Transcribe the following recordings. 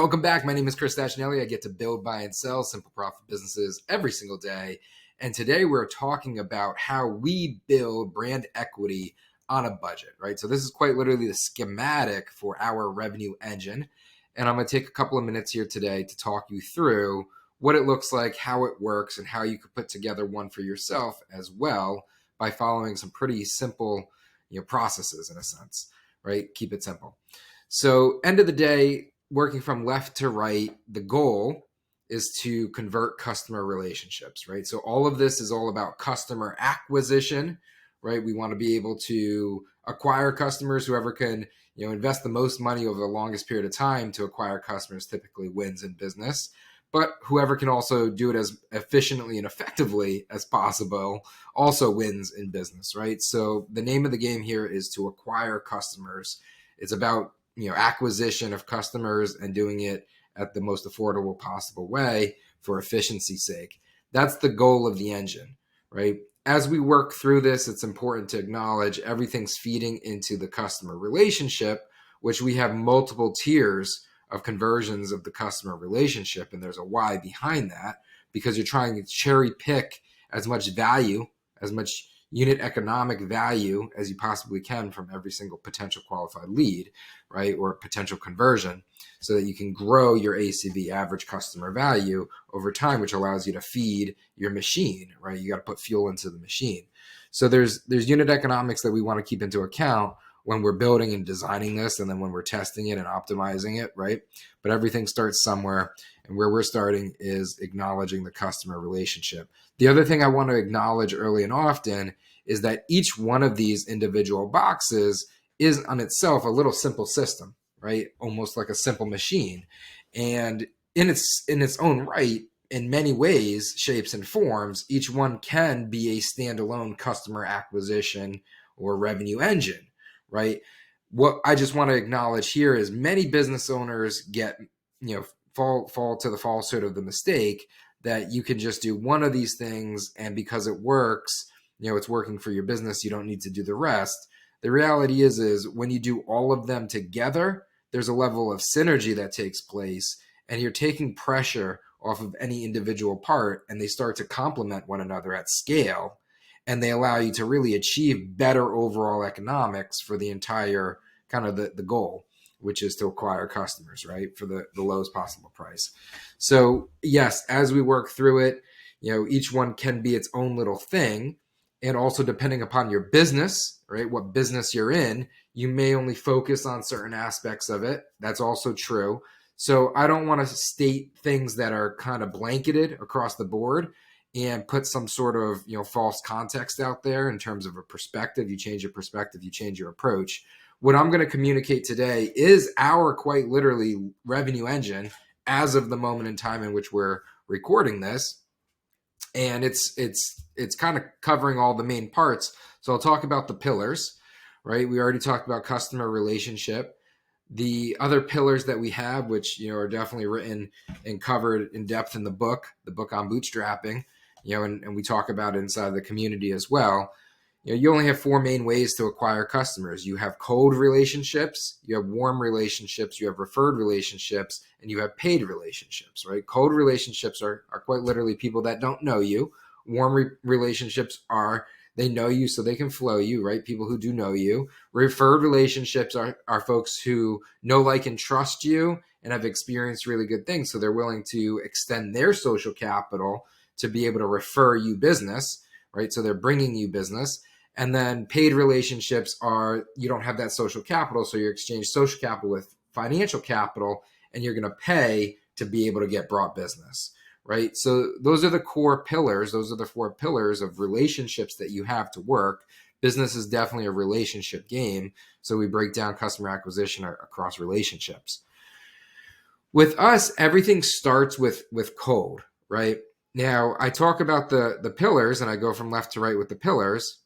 Welcome back. My name is Chris Stashnelli. I get to build, buy, and sell simple profit businesses every single day. And today we're talking about how we build brand equity on a budget, right? So this is quite literally the schematic for our revenue engine. And I'm going to take a couple of minutes here today to talk you through what it looks like, how it works, and how you could put together one for yourself as well by following some pretty simple, processes in a sense, right? Keep it simple. So end of the day, working from left to right, the goal is to convert customer relationships, right? So all of this is all about customer acquisition, right? We want to be able to acquire customers. Whoever can, invest the most money over the longest period of time to acquire customers typically wins in business. But whoever can also do it as efficiently and effectively as possible also wins in business, right? So the name of the game here is to acquire customers. It's about acquisition of customers and doing it at the most affordable possible way for efficiency's sake. That's the goal of the engine, right? As we work through this, it's important to acknowledge everything's feeding into the customer relationship, which we have multiple tiers of conversions of the customer relationship. And there's a why behind that, because you're trying to cherry pick as much value, as much unit economic value as you possibly can from every single potential qualified lead, right? Or potential conversion, so that you can grow your ACV, average customer value, over time, which allows you to feed your machine, right? You got to put fuel into the machine. So there's unit economics that we want to keep into account when we're building and designing this, and then when we're testing it and optimizing it, right? But everything starts somewhere, and where we're starting is acknowledging the customer relationship. The other thing I want to acknowledge early and often is that each one of these individual boxes is on itself a little simple system, right? Almost like a simple machine. And in its own right, in many ways, shapes, and forms, each one can be a standalone customer acquisition or revenue engine, right? What I just want to acknowledge here is many business owners get, fall to the falsehood of the mistake that you can just do one of these things, and because it works, it's working for your business, you don't need to do the rest. The reality is when you do all of them together, there's a level of synergy that takes place, and you're taking pressure off of any individual part, and they start to complement one another at scale, and they allow you to really achieve better overall economics for the entire kind of the goal, which is to acquire customers, right, for the lowest possible price. So yes, as we work through it, each one can be its own little thing. And also depending upon your business, right, what business you're in, you may only focus on certain aspects of it. That's also true. So I don't want to state things that are kind of blanketed across the board and put some sort of, false context out there in terms of a perspective. You change your perspective, you change your approach. What I'm going to communicate today is our quite literally revenue engine as of the moment in time in which we're recording this. And it's kind of covering all the main parts. So I'll talk about the pillars, right? We already talked about customer relationship. The other pillars that we have, which are definitely written and covered in depth in the book on bootstrapping, and we talk about it inside the community as well. You only have four main ways to acquire customers. You have cold relationships, you have warm relationships, you have referred relationships, and you have paid relationships, right? Cold relationships are quite literally people that don't know you. Warm relationships are they know you so they can flow you, right? People who do know you. Referred relationships are folks who know, like, and trust you and have experienced really good things. So they're willing to extend their social capital to be able to refer you business, right? So they're bringing you business. And then paid relationships are you don't have that social capital, so you exchange social capital with financial capital, and you're going to pay to be able to get brought business, right? So those are the core pillars. Those are the four pillars of relationships that you have to work. Business is definitely a relationship game, so we break down customer acquisition across relationships. With us, everything starts with cold, right? Now, I talk about the pillars, and I go from left to right with the pillars.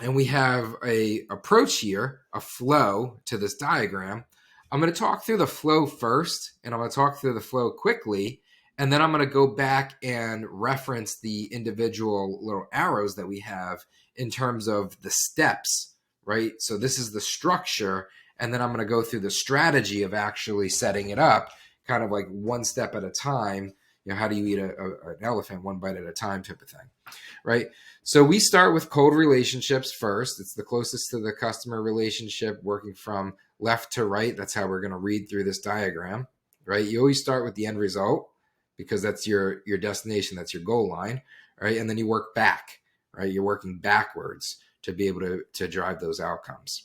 And we have a approach here, a flow to this diagram. I'm going to talk through the flow first, and I'm going to talk through the flow quickly, and then I'm going to go back and reference the individual little arrows that we have in terms of the steps, right? So this is the structure, and then I'm going to go through the strategy of actually setting it up kind of like one step at a time. How do you eat an elephant one bite at a time type of thing, right? So we start with cold relationships first. It's the closest to the customer relationship, working from left to right. That's how we're going to read through this diagram, right? You always start with the end result because that's your destination, that's your goal line, right? And then you work back, right? You're working backwards to be able to drive those outcomes.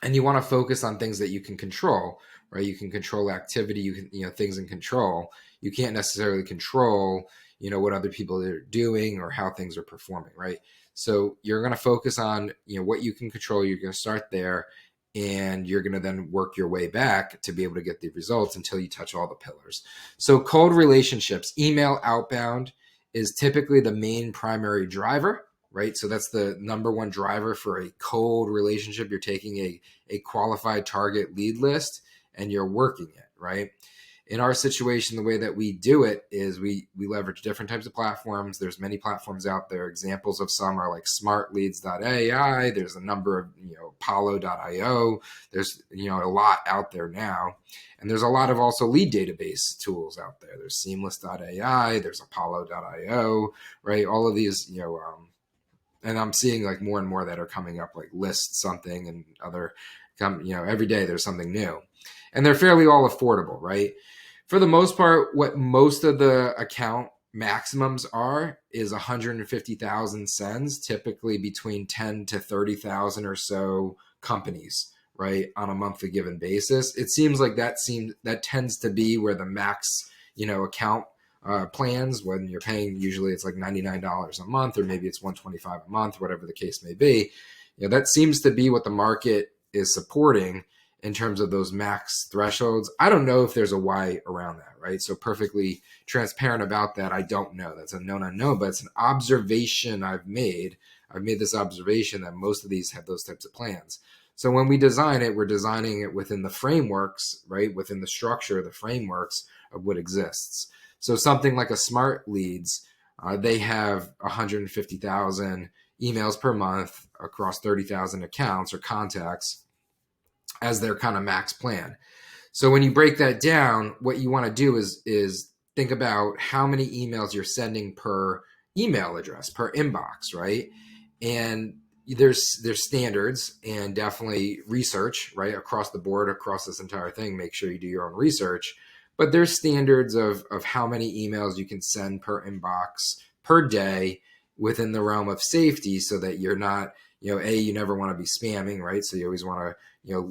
And you want to focus on things that you can control, right? You can control activity, you can, things in control. You can't necessarily control, what other people are doing or how things are performing, right? So you're going to focus on, what you can control. You're going to start there, and you're going to then work your way back to be able to get the results until you touch all the pillars. So cold relationships, email outbound is typically the main primary driver, right? So that's the number one driver for a cold relationship. You're taking a qualified target lead list and you're working it, right? In our situation, the way that we do it is we leverage different types of platforms. There's many platforms out there. Examples of some are like smartleads.ai. There's a number of, apollo.io. There's, a lot out there now. And there's a lot of also lead database tools out there. There's seamless.ai. There's apollo.io, right? All of these, and I'm seeing like more and more that are coming up, like List something and other, every day there's something new. And they're fairly all affordable, right? For the most part, what most of the account maximums are is 150,000 sends, typically between 10 to 30,000 or so companies, right, on a monthly given basis. It seems like that tends to be where the max, account plans, when you're paying, usually it's like $99 a month, or maybe it's $125 a month, whatever the case may be. That seems to be what the market is supporting in terms of those max thresholds. I don't know if there's a why around that, right? So perfectly transparent about that, I don't know. That's a known unknown, but it's an observation I've made. I've made this observation that most of these have those types of plans. So when we design it, we're designing it within the frameworks, right? Within the structure, the frameworks of what exists. So something like a Smart Leads, they have 150,000 emails per month across 30,000 accounts or contacts as their kind of max plan. So when you break that down, what you want to do is think about how many emails you're sending per email address, per inbox, right? And there's standards and definitely research, right, across the board, across this entire thing. Make sure you do your own research. But there's standards of how many emails you can send per inbox per day within the realm of safety, so that you're not, you never want to be spamming, right? So you always want to,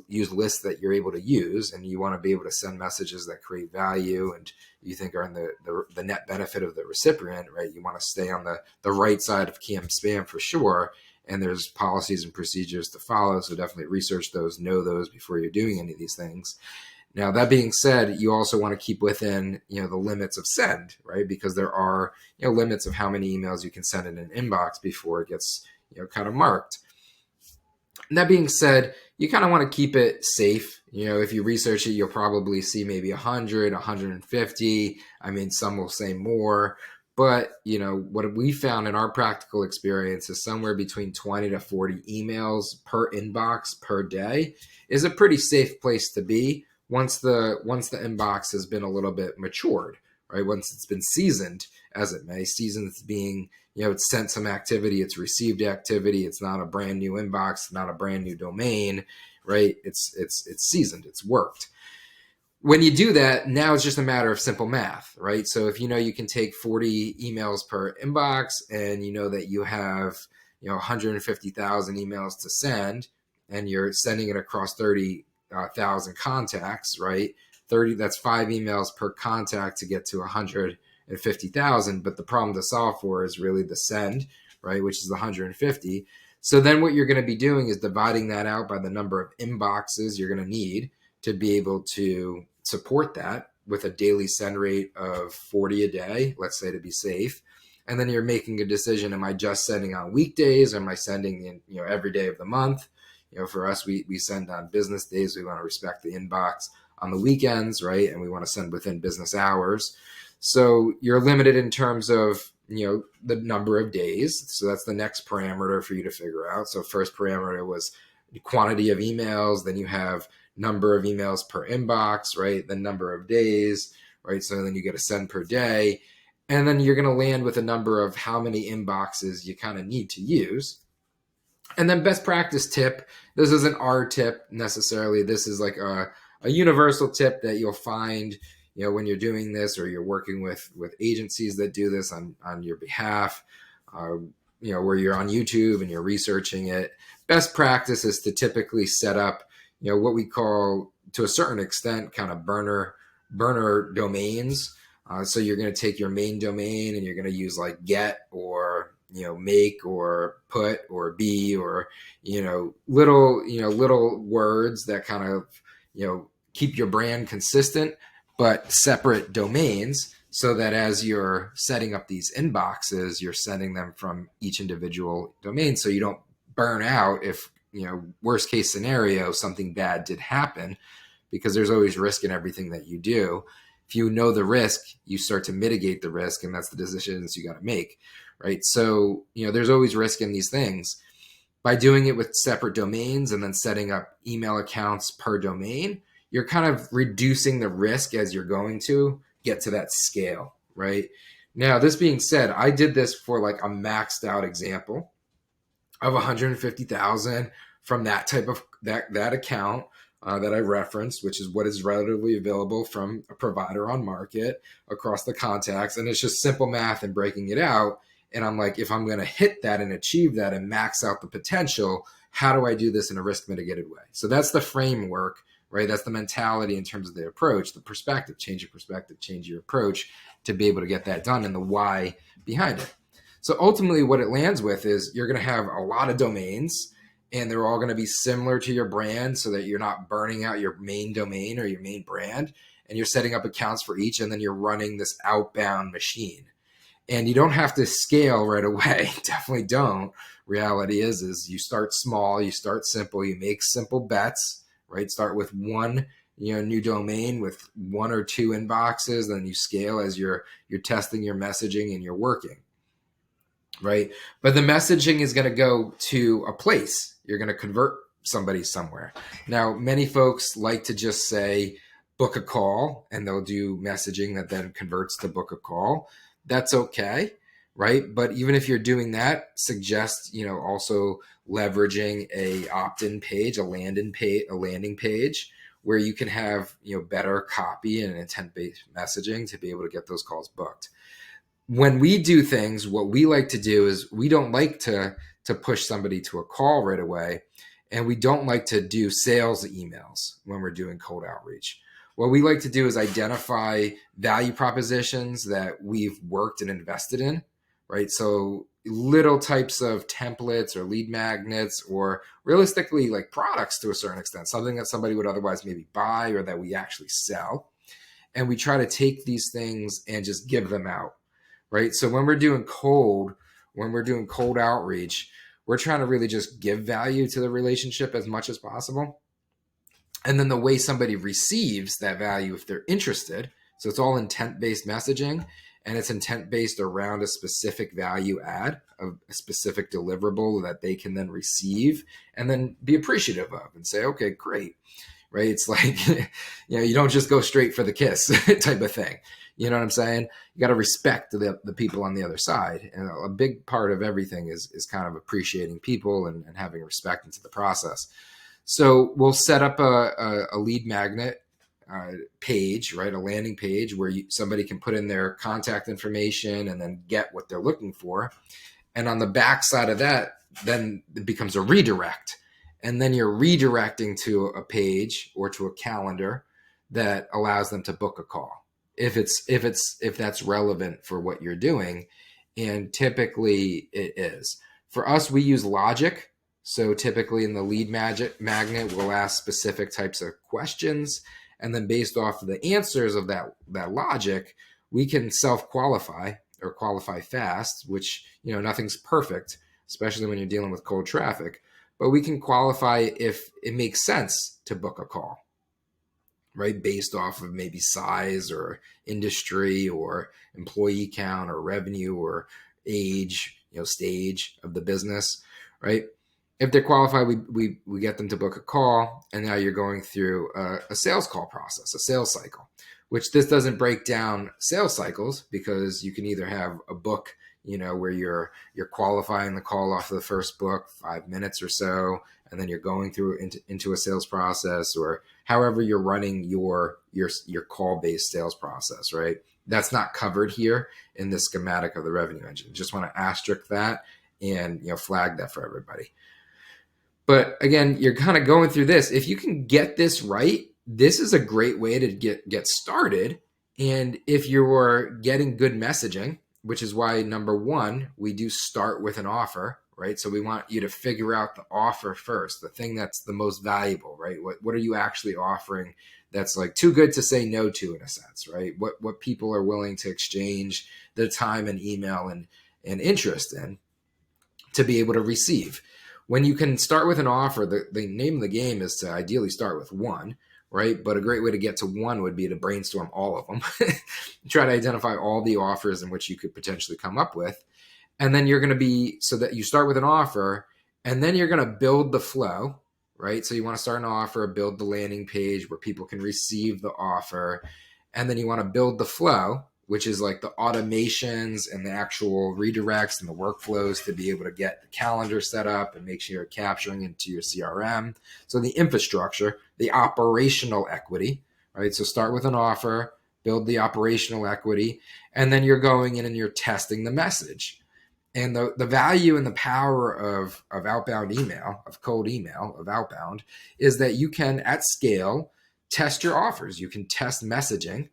use lists that you're able to use, and you want to be able to send messages that create value and you think are in the net benefit of the recipient, right? You want to stay on the right side of spam for sure. And there's policies and procedures to follow. So definitely research those, know those before you're doing any of these things. Now, that being said, you also want to keep within, the limits of send, right? Because there are, limits of how many emails you can send in an inbox before it gets, kind of marked. And that being said, you kind of want to keep it safe. If you research it, you'll probably see maybe 100, 150. I mean, some will say more. But, what we found in our practical experience is somewhere between 20 to 40 emails per inbox per day is a pretty safe place to be once the inbox has been a little bit matured, right? Once it's been seasoned, as it may. Seasoned being, it's sent some activity, it's received activity, it's not a brand new inbox, not a brand new domain, right? It's seasoned, it's worked. When you do that, now it's just a matter of simple math, right? So if you can take 40 emails per inbox, and that you have 150,000 emails to send, and you're sending it across 30,000 contacts, right? 30, that's 5 emails per contact to get to 150,000. But the problem to solve for is really the send, right? Which is the 150. So then what you're going to be doing is dividing that out by the number of inboxes you're going to need to be able to support that with a daily send rate of 40 a day, let's say, to be safe. And then you're making a decision: am I just sending on weekdays, or am I sending in, every day of the month? For us, we send on business days. We want to respect the inbox on the weekends, right? And we want to send within business hours. So you're limited in terms of, the number of days. So that's the next parameter for you to figure out. So first parameter was the quantity of emails. Then you have number of emails per inbox, right? The number of days, right? So then you get a send per day. And then you're going to land with a number of how many inboxes you kind of need to use. And then best practice tip, this isn't our tip necessarily. This is like a universal tip that you'll find, when you're doing this or you're working with agencies that do this on your behalf, where you're on YouTube and you're researching it. Best practice is to typically set up, what we call, to a certain extent, kind of burner domains. So you're going to take your main domain and you're going to use like get or make or put or be or little words that kind of keep your brand consistent, but separate domains, so that as you're setting up these inboxes, you're setting them from each individual domain, so you don't burn out if worst case scenario something bad did happen, because there's always risk in everything that you do. If you know the risk, you start to mitigate the risk, and that's the decisions you got to make, right? So, there's always risk in these things. By doing it with separate domains and then setting up email accounts per domain, you're kind of reducing the risk as you're going to get to that scale, right? Now, this being said, I did this for like a maxed out example of 150,000 from that type of that account that I referenced, which is what is relatively available from a provider on market across the contacts. And it's just simple math and breaking it out. And I'm like, if I'm going to hit that and achieve that and max out the potential, how do I do this in a risk mitigated way? So that's the framework, right? That's the mentality in terms of the approach, the perspective, change your approach to be able to get that done, and the why behind it. So ultimately what it lands with is you're going to have a lot of domains, and they're all going to be similar to your brand, so that you're not burning out your main domain or your main brand, and you're setting up accounts for each, and then you're running this outbound machine. And you don't have to scale right away. Definitely don't. Reality is you start small, you start simple, you make simple bets, right? Start with one, new domain with 1 or 2 inboxes, then you scale as you're testing your messaging and you're working, right? But the messaging is going to go to a place. You're going to convert somebody somewhere. Now, many folks like to just say, book a call, and they'll do messaging that then converts to book a call. That's okay, right? But even if you're doing that, suggest, also leveraging a opt-in page, a landing page where you can have, better copy and intent-based messaging to be able to get those calls booked. When we do things, what we like to do is we don't like to push somebody to a call right away, and we don't like to do sales emails when we're doing cold outreach. What we like to do is identify value propositions that we've worked and invested in, right? So little types of templates or lead magnets, or realistically like products to a certain extent, something that somebody would otherwise maybe buy or that we actually sell. And we try to take these things and just give them out, right? So when we're doing cold outreach, we're trying to really just give value to the relationship as much as possible. And then the way somebody receives that value, if they're interested, so it's all intent-based messaging, and it's intent-based around a specific value add, a specific deliverable that they can then receive and then be appreciative of and say, okay, great, right? It's like, you don't just go straight for the kiss type of thing. You know what I'm saying? You got to respect the people on the other side. And a big part of everything is kind of appreciating people and having respect into the process. So we'll set up a lead magnet page, right? A landing page where somebody can put in their contact information and then get what they're looking for. And on the back side of that, then it becomes a redirect. And then you're redirecting to a page or to a calendar that allows them to book a call if that's relevant for what you're doing. And typically it is. For us, we use logic. So typically in the lead magnet, we'll ask specific types of questions. And then based off of the answers of that logic, we can self-qualify or qualify fast, which, nothing's perfect, especially when you're dealing with cold traffic. But we can qualify if it makes sense to book a call, right? Based off of maybe size or industry or employee count or revenue or age, stage of the business, right? If they're qualified, we get them to book a call, and now you're going through a sales call process, a sales cycle, which this doesn't break down sales cycles because you can either have a book, where you're qualifying the call off of the first book, 5 minutes or so, and then you're going through into a sales process, or however you're running your call based sales process, right? That's not covered here in the schematic of the revenue engine. Just want to asterisk that and flag that for everybody. But again, you're kind of going through this. If you can get this right, this is a great way to get started. And if you're getting good messaging, which is why number one, we do start with an offer, right? So we want you to figure out the offer first, the thing that's the most valuable, right? What are you actually offering that's like too good to say no to, in a sense, right? What people are willing to exchange their time and email and interest in to be able to receive. When you can start with an offer, the name of the game is to ideally start with one, right? But a great way to get to one would be to brainstorm all of them, try to identify all the offers in which you could potentially come up with. And then you're going to be, so that you start with an offer, and then you're going to build the flow, right? So you want to start an offer, build the landing page where people can receive the offer. And then you want to build the flow, which is like the automations and the actual redirects and the workflows to be able to get the calendar set up and make sure you're capturing into your CRM. So the infrastructure, the operational equity, right? So start with an offer, build the operational equity, and then you're going in and you're testing the message. And the value and the power of outbound email, of cold email, of outbound, is that you can, at scale, test your offers. You can test messaging,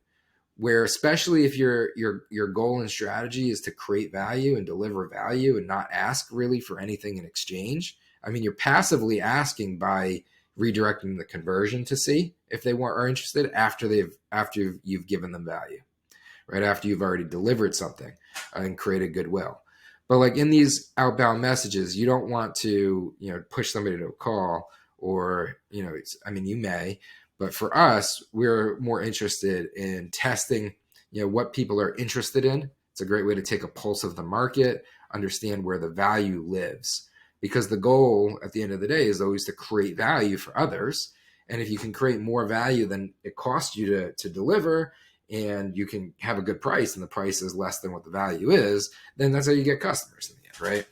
where especially if your goal and strategy is to create value and deliver value and not ask really for anything in exchange. I mean, you're passively asking by redirecting the conversion to see if they are interested after you've given them value, right? After you've already delivered something and created goodwill. But like in these outbound messages, you don't want to, push somebody to a call, or, you may, but for us, we're more interested in testing, what people are interested in. It's a great way to take a pulse of the market, understand where the value lives, because the goal at the end of the day is always to create value for others. And if you can create more value than it costs you to deliver, and you can have a good price and the price is less than what the value is, then that's how you get customers in the end, right?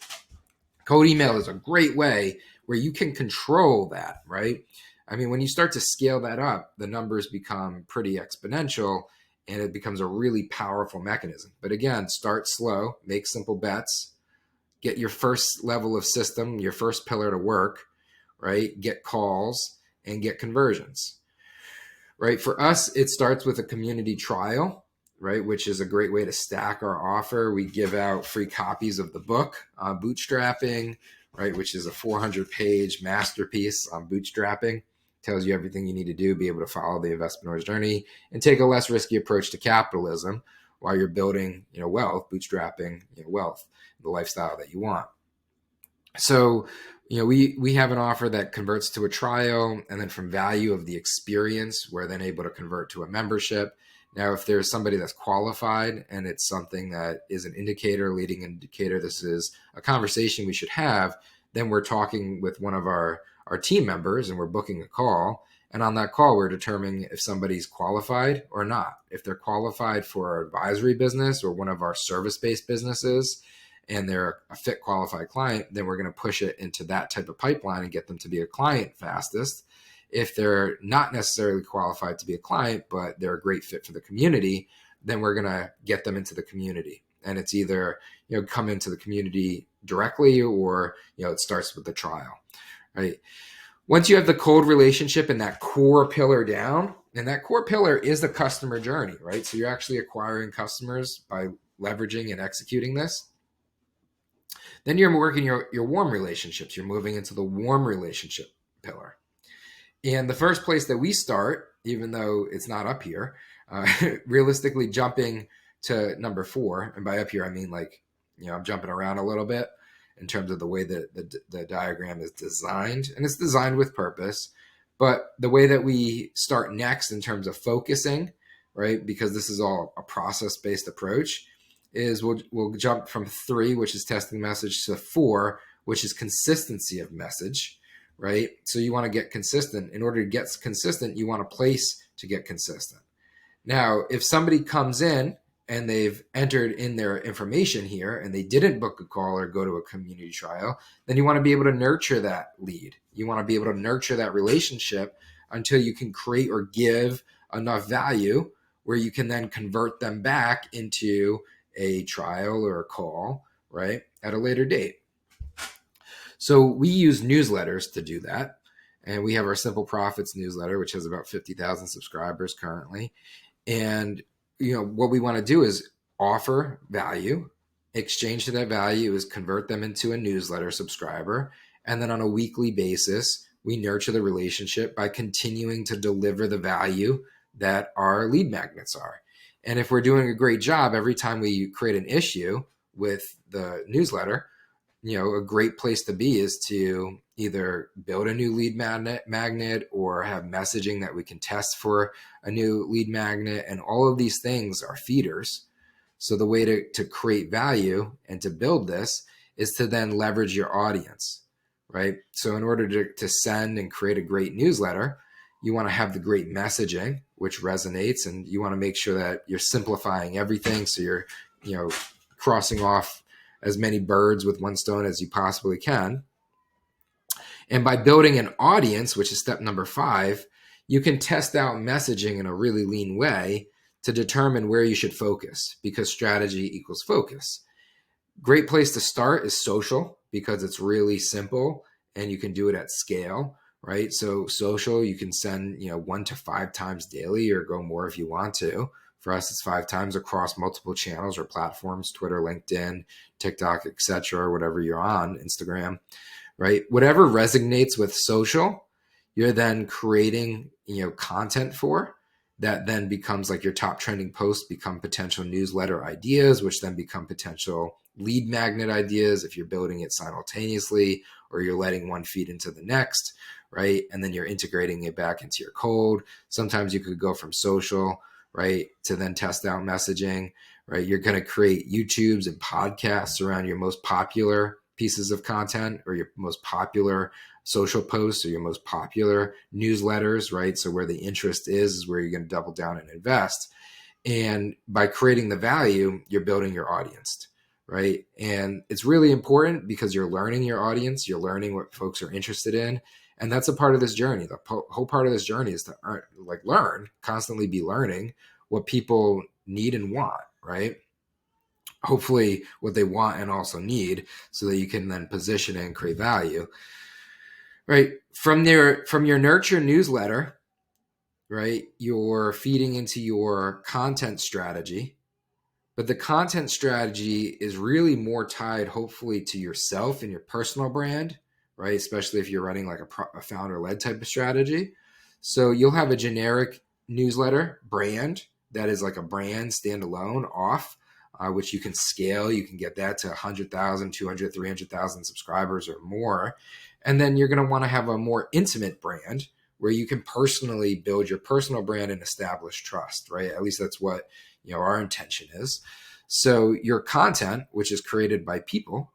Cold email is a great way where you can control that, right? I mean, when you start to scale that up, the numbers become pretty exponential and it becomes a really powerful mechanism. But again, start slow, make simple bets, get your first level of system, your first pillar to work, right? Get calls and get conversions. Right. For us, it starts with a community trial, right, which is a great way to stack our offer. We give out free copies of the book, Bootstrapping, right, which is a 400-page masterpiece on bootstrapping. Tells you everything you need to do, be able to follow the investmentor's journey and take a less risky approach to capitalism while you're building, wealth, bootstrapping, wealth, the lifestyle that you want. So, we have an offer that converts to a trial, and then from value of the experience, we're then able to convert to a membership. Now, if there's somebody that's qualified and it's something that is an indicator, leading indicator, this is a conversation we should have, then we're talking with one of our team members and we're booking a call. And on that call, we're determining if somebody's qualified or not. If they're qualified for our advisory business or one of our service-based businesses, and they're a fit qualified client, then we're going to push it into that type of pipeline and get them to be a client fastest. If they're not necessarily qualified to be a client, but they're a great fit for the community, then we're going to get them into the community. And it's either, come into the community directly, or, it starts with the trial, right? Once you have the cold relationship and that core pillar down, and that core pillar is the customer journey, right? So you're actually acquiring customers by leveraging and executing this. Then you're working your warm relationships. You're moving into the warm relationship pillar. And the first place that we start, even though it's not up here, realistically jumping to number 4, and by up here, I mean I'm jumping around a little bit in terms of the way that the diagram is designed, and it's designed with purpose. But the way that we start next in terms of focusing, right, because this is all a process-based approach, is we'll jump from 3, which is testing message, to 4, which is consistency of message, right? So you want to get consistent. In order to get consistent, you want a place to get consistent. Now, if somebody comes in and they've entered in their information here and they didn't book a call or go to a community trial, then you want to be able to nurture that lead. You want to be able to nurture that relationship until you can create or give enough value where you can then convert them back into a trial or a call, right, at a later date. So we use newsletters to do that. And we have our Simple Profits newsletter, which has about 50,000 subscribers currently. And what we want to do is offer value. Exchange to that value is convert them into a newsletter subscriber. And then on a weekly basis, we nurture the relationship by continuing to deliver the value that our lead magnets are. And if we're doing a great job, every time we create an issue with the newsletter, a great place to be is to either build a new lead magnet or have messaging that we can test for a new lead magnet. And all of these things are feeders. So the way to create value and to build this is to then leverage your audience, right? So in order to send and create a great newsletter, you want to have the great messaging, which resonates, and you want to make sure that you're simplifying everything. So you're, crossing off as many birds with one stone as you possibly can. And by building an audience, which is step number 5, you can test out messaging in a really lean way to determine where you should focus, because strategy equals focus. Great place to start is social, because it's really simple and you can do it at scale, right? So social, you can send 1 to 5 times daily, or go more if you want to. For us, it's 5 times across multiple channels or platforms: Twitter, LinkedIn, TikTok, etc., whatever you're on, Instagram, right? Whatever resonates with social, you're then creating, content for that then becomes like your top trending posts become potential newsletter ideas, which then become potential lead magnet ideas if you're building it simultaneously, or you're letting one feed into the next, right? And then you're integrating it back into your code. Sometimes you could go from social, right, to then test out messaging, right? You're going to create YouTubes and podcasts around your most popular pieces of content, or your most popular social posts, or your most popular newsletters, right? So where the interest is where you're going to double down and invest. And by creating the value, you're building your audience, right? And it's really important because you're learning your audience, you're learning what folks are interested in. And that's a part of this journey. The whole part of this journey is to learn, constantly be learning what people need and want, right? Hopefully what they want and also need, so that you can then position it and create value, right? From your nurture newsletter, right, you're feeding into your content strategy. But the content strategy is really more tied, hopefully, to yourself and your personal brand, right? Especially if you're running like a founder-led type of strategy. So you'll have a generic newsletter brand that is like a brand standalone off, which you can scale. You can get that to 100,000, 200, 300,000 subscribers or more. And then you're going to want to have a more intimate brand where you can personally build your personal brand and establish trust, right? At least that's what our intention is. So your content, which is created by people,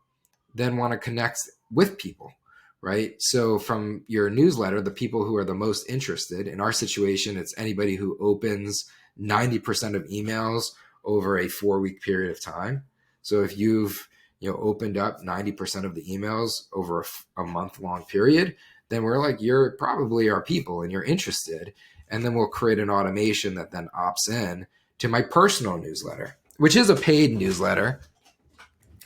then want to connect with people, right? So from your newsletter, the people who are the most interested, in our situation, it's anybody who opens 90% of emails over a 4-week period of time. So if you've opened up 90% of the emails over a month-long period, then we're like, you're probably our people and you're interested. And then we'll create an automation that then opts in to my personal newsletter, which is a paid newsletter,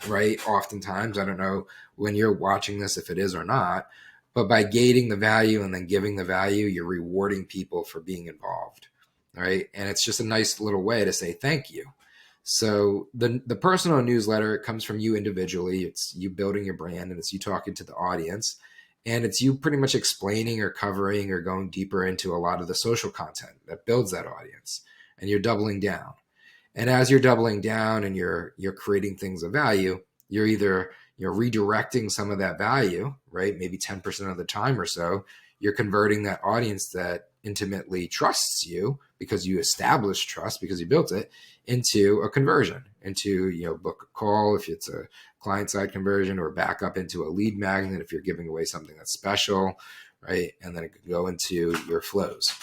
right? Oftentimes, I don't know when you're watching this if it is or not, but by gating the value and then giving the value, you're rewarding people for being involved, right? And it's just a nice little way to say thank you. So the personal newsletter, it comes from you individually. It's you building your brand, and it's you talking to the audience, and it's you pretty much explaining or covering or going deeper into a lot of the social content that builds that audience, and you're doubling down. And as you're doubling down and you're creating things of value, you're either redirecting some of that value, right? Maybe 10% of the time or so, you're converting that audience that intimately trusts you because you established trust because you built it into a conversion, into, book a call if it's a client side conversion, or back up into a lead magnet if you're giving away something that's special, right? And then it could go into your flows.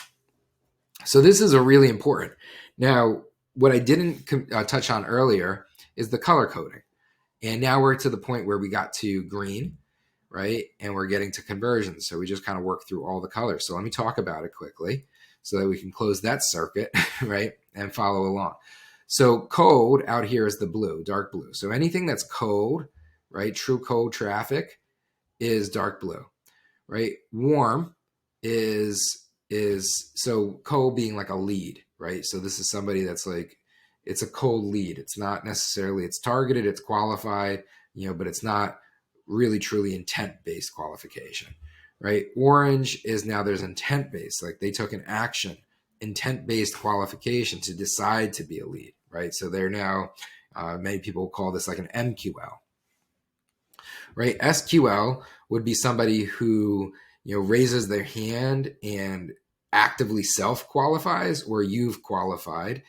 So this is a really important. Now, what I didn't touch on earlier is the color coding. And now we're to the point where we got to green, right? And we're getting to conversions. So we just kind of work through all the colors. So let me talk about it quickly so that we can close that circuit, right? And follow along. So cold out here is the blue, dark blue. So anything that's cold, right? True cold traffic is dark blue, right? Warm is so cold being like a lead, right? So this is somebody that's like, it's a cold lead. It's not necessarily, it's targeted, it's qualified, but it's not really truly intent-based qualification, right? Orange is now there's intent-based, like they took an action, intent-based qualification to decide to be a lead, right? So they're now, many people call this like an MQL, right? SQL would be somebody who, raises their hand and actively self-qualifies, or you've qualified,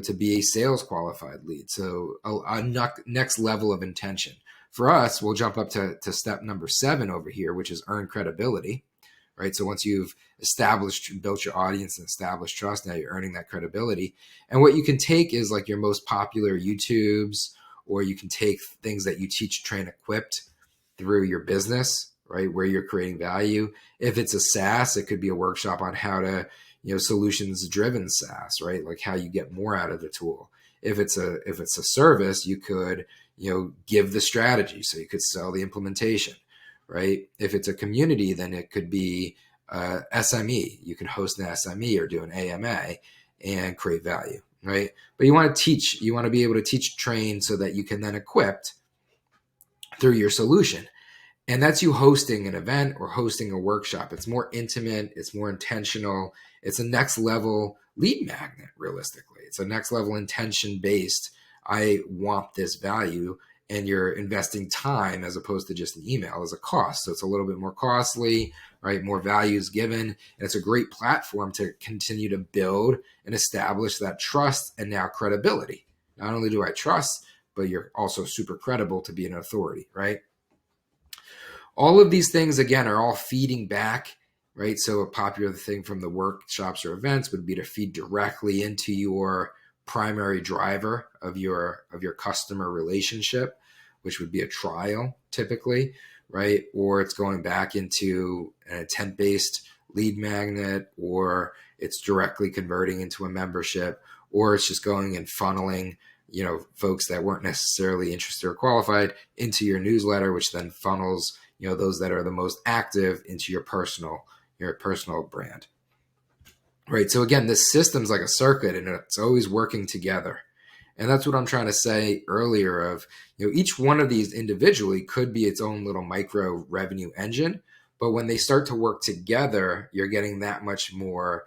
to be a sales qualified lead. So a next level of intention. For us, we'll jump up to step number 7 over here, which is earn credibility, right? So once you've built your audience and established trust, now you're earning that credibility. And what you can take is like your most popular YouTubes, or you can take things that you teach, train, equipped through your business, right? Where you're creating value. If it's a SaaS, it could be a workshop on how to, solutions driven SaaS, right? Like how you get more out of the tool. If it's a service, you could, give the strategy. So you could sell the implementation, right? If it's a community, then it could be SME. You can host an SME or do an AMA and create value, right? But you want to be able to teach, train so that you can then equip through your solution. And that's you hosting an event or hosting a workshop. It's more intimate. It's more intentional. It's a next level lead magnet, realistically. It's a next level intention based. I want this value, and you're investing time as opposed to just an email as a cost. So it's a little bit more costly, right? More value is given. And it's a great platform to continue to build and establish that trust and now credibility. Not only do I trust, but you're also super credible to be an authority, right? All of these things, again, are all feeding back, right? So a popular thing from the workshops or events would be to feed directly into your primary driver of your customer relationship, which would be a trial typically, right? Or it's going back into an intent-based lead magnet, or it's directly converting into a membership, or it's just going and funneling, folks that weren't necessarily interested or qualified into your newsletter, which then funnels, those that are the most active into your personal brand, right? So again, this system's like a circuit, and it's always working together. And that's what I'm trying to say earlier of, each one of these individually could be its own little micro revenue engine, but when they start to work together, you're getting that much more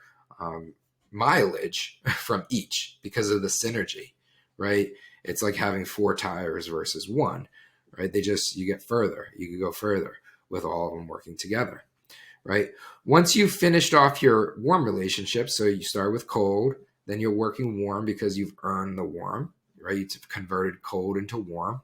mileage from each because of the synergy, right? It's like having 4 tires versus 1. Right? You get further. You can go further with all of them working together, right? Once you've finished off your warm relationship, so you start with cold, then you're working warm because you've earned the warm, right? You've converted cold into warm.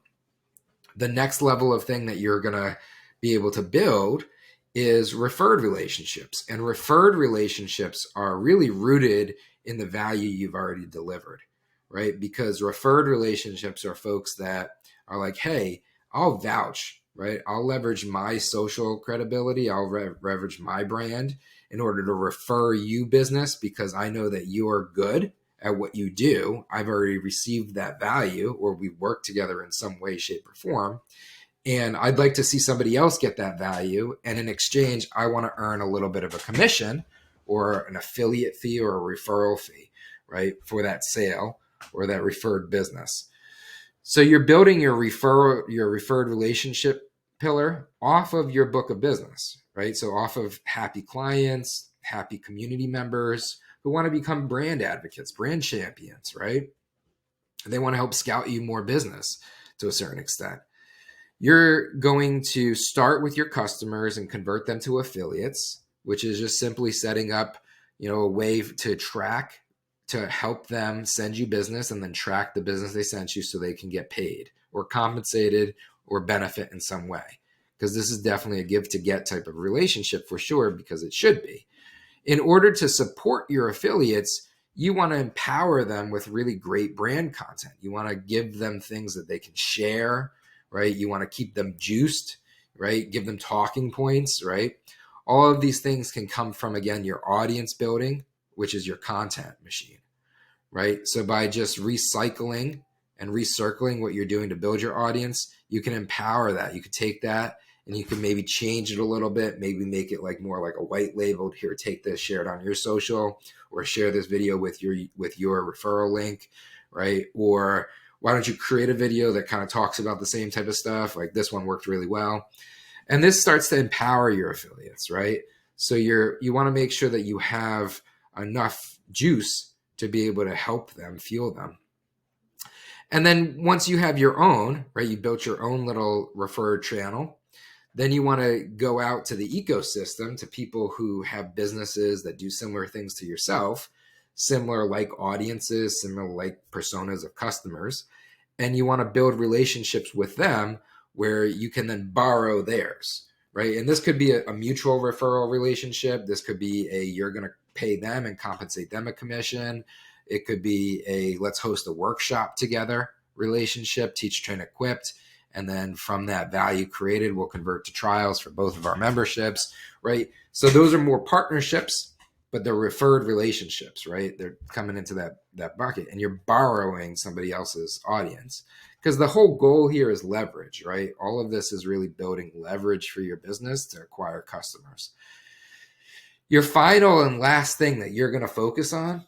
The next level of thing that you're going to be able to build is referred relationships. And referred relationships are really rooted in the value you've already delivered, right? Because referred relationships are folks that are like, hey, I'll vouch, right? I'll leverage my social credibility. I'll leverage my brand in order to refer you business because I know that you are good at what you do. I've already received that value, or we work together in some way, shape, or form. And I'd like to see somebody else get that value. And in exchange, I want to earn a little bit of a commission or an affiliate fee or a referral fee, right? For that sale or that referred business. So you're building your referred relationship pillar off of your book of business, right? So off of happy clients, happy community members who want to become brand advocates, brand champions, right? They want to help scout you more business to a certain extent. You're going to start with your customers and convert them to affiliates, which is just simply setting up a way to track, to help them send you business and then track the business they sent you so they can get paid or compensated or benefit in some way. Because this is definitely a give to get type of relationship for sure, because it should be. In order to support your affiliates, you want to empower them with really great brand content. You want to give them things that they can share, right? You want to keep them juiced, right? Give them talking points, right? All of these things can come from, again, your audience building, which is your content machine, right? So by just recycling and recircling what you're doing to build your audience, you can empower that. You could take that and you can maybe change it a little bit, maybe make it like more like a white labeled, here, take this, share it on your social, or share this video with your referral link, right? Or why don't you create a video that kind of talks about the same type of stuff? Like this one worked really well. And this starts to empower your affiliates, right? So you want to make sure that you have enough juice to be able to help them, fuel them. And then once you have your own, right, you built your own little referred channel, then you want to go out to the ecosystem, to people who have businesses that do similar things to yourself, similar like audiences, similar like personas of customers. And you want to build relationships with them where you can then borrow theirs, right? And this could be a mutual referral relationship. This could be you're going to pay them and compensate them a commission. It could be let's host a workshop together relationship, teach, train, equipped. And then from that value created, we'll convert to trials for both of our memberships, right? So those are more partnerships, but they're referred relationships, right? They're coming into that bucket, and you're borrowing somebody else's audience. Because the whole goal here is leverage, right? All of this is really building leverage for your business to acquire customers. Your final and last thing that you're going to focus on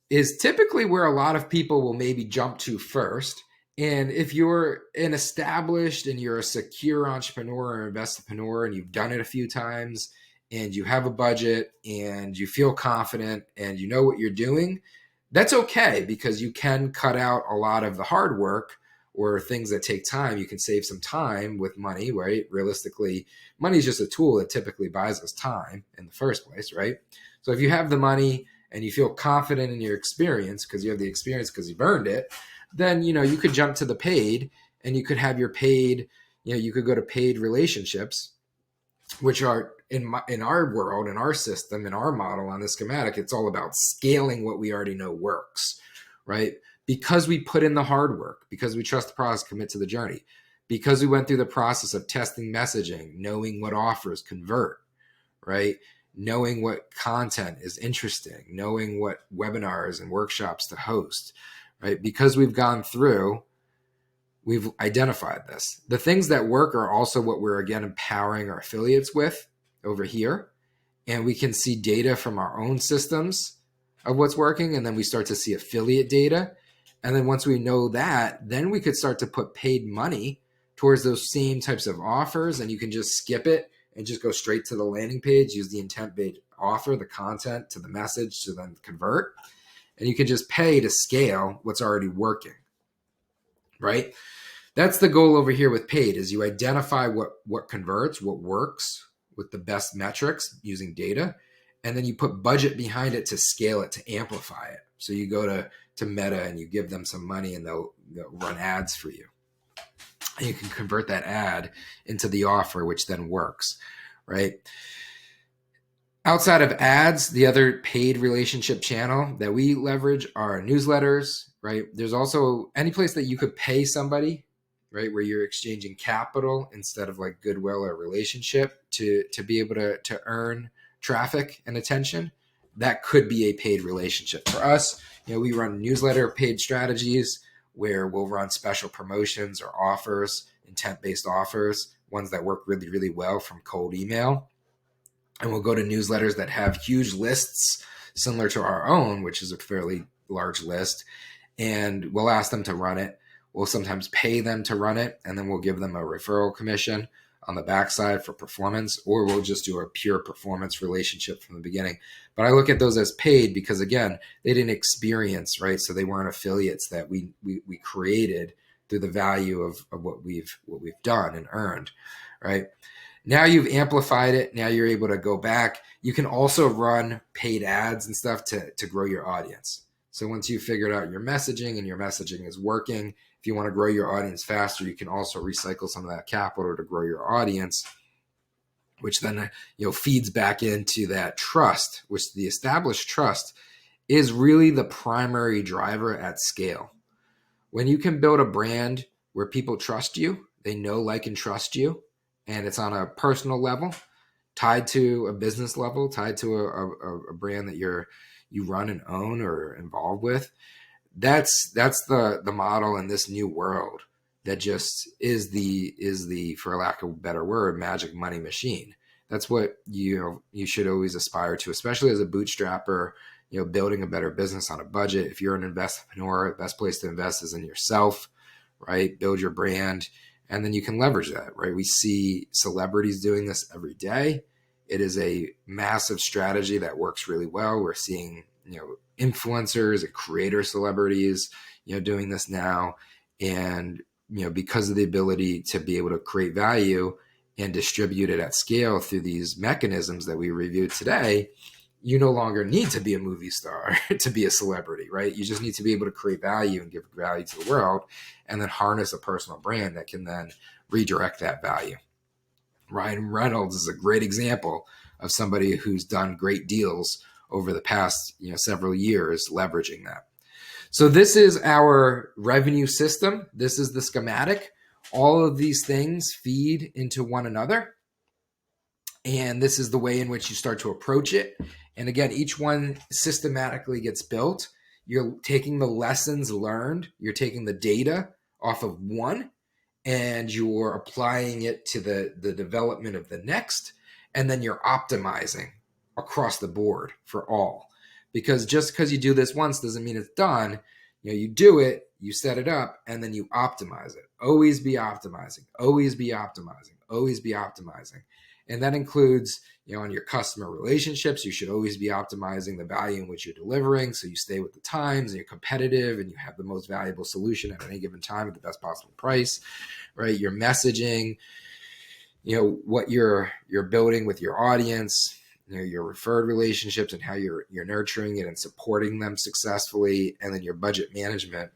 is typically where a lot of people will maybe jump to first. And if you're an established and you're a secure entrepreneur or investorpreneur and you've done it a few times and you have a budget and you feel confident and you know what you're doing, that's okay, because you can cut out a lot of the hard work or things that take time. You can save some time with money, right? Realistically, money is just a tool that typically buys us time in the first place, right? So if you have the money and you feel confident in your experience, because you have the experience because you've earned it, then, you could jump to the paid, and you could have your paid, you could go to paid relationships, which are in our world, in our system, in our model on the schematic, it's all about scaling what we already know works, right? Because we put in the hard work, because we trust the process, commit to the journey, because we went through the process of testing messaging, knowing what offers convert, right? Knowing what content is interesting, knowing what webinars and workshops to host, right? Because we've gone through, we've identified this. The things that work are also what we're, again, empowering our affiliates with over here. And we can see data from our own systems of what's working. And then we start to see affiliate data. And then once we know that, then we could start to put paid money towards those same types of offers. And you can just skip it and just go straight to the landing page, use the intent-based offer, the content to the message to then convert. And you can just pay to scale what's already working, right? That's the goal over here with paid, is you identify what converts, what works with the best metrics using data, and then you put budget behind it to scale it, to amplify it. So you go to Meta and you give them some money and they'll run ads for you. And you can convert that ad into the offer, which then works, right? Outside of ads, the other paid relationship channel that we leverage are newsletters, right? There's also any place that you could pay somebody, right, where you're exchanging capital instead of like goodwill or relationship to be able to earn traffic and attention. That could be a paid relationship. For us, we run newsletter paid strategies where we'll run special promotions or offers, intent-based offers, ones that work really, really well from cold email. And we'll go to newsletters that have huge lists similar to our own, which is a fairly large list. And we'll ask them to run it. We'll sometimes pay them to run it. And then we'll give them a referral commission on the backside for performance, or we'll just do a pure performance relationship from the beginning. But I look at those as paid because, again, they didn't experience, right? So they weren't affiliates that we created through the value of what we've done and earned, right? Now you've amplified it. Now you're able to go back. You can also run paid ads and stuff to grow your audience. So once you've figured out your messaging and your messaging is working, if you want to grow your audience faster, you can also recycle some of that capital to grow your audience, which then feeds back into that trust, which the established trust is really the primary driver at scale. When you can build a brand where people trust you, they know, like, and trust you, and it's on a personal level, tied to a business level, tied to a brand that you run and own or involved with, that's the model in this new world that just is the, for lack of a better word, magic money machine. That's what you should always aspire to, especially as a bootstrapper, building a better business on a budget. If you're an investor, the best place to invest is in yourself, right? Build your brand, and then you can leverage that, right? We see celebrities doing this every day. It is a massive strategy that works really well. We're seeing, influencers and creator celebrities, doing this now. And, because of the ability to be able to create value and distribute it at scale through these mechanisms that we reviewed today, you no longer need to be a movie star to be a celebrity, right? You just need to be able to create value and give value to the world, and then harness a personal brand that can then redirect that value. Ryan Reynolds is a great example of somebody who's done great deals over the past several years leveraging that. So this is our revenue system. This is the schematic. All of these things feed into one another. And this is the way in which you start to approach it. And again, each one systematically gets built. You're taking the lessons learned. You're taking the data off of one, and you're applying it to the development of the next. And then you're optimizing across the board for all. Because just because you do this once doesn't mean it's done. You do it, you set it up, and then you optimize it. Always be optimizing, always be optimizing, always be optimizing. And that includes, on your customer relationships, you should always be optimizing the value in which you're delivering, so you stay with the times and you're competitive and you have the most valuable solution at any given time at the best possible price, right? Your messaging, what you're building with your audience, your referred relationships and how you're nurturing it and supporting them successfully, and then your budget management,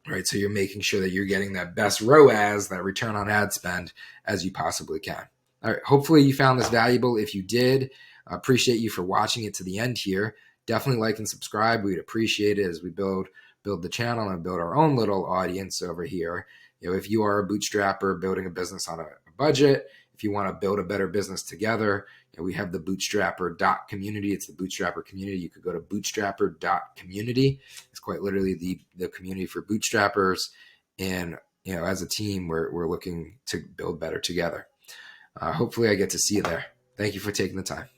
right? So you're making sure that you're getting that best ROAS, that return on ad spend, as you possibly can. All right, hopefully you found this valuable. If you did, I appreciate you for watching it to the end here. Definitely like and subscribe. We'd appreciate it as we build the channel and build our own little audience over here. If you are a bootstrapper building a business on a budget, if you want to build a better business together, we have the bootstrapper.community. It's the Bootstrapper community. You could go to bootstrapper.community. It's quite literally the community for bootstrappers. And, as a team, we're looking to build better together. Hopefully I get to see you there. Thank you for taking the time.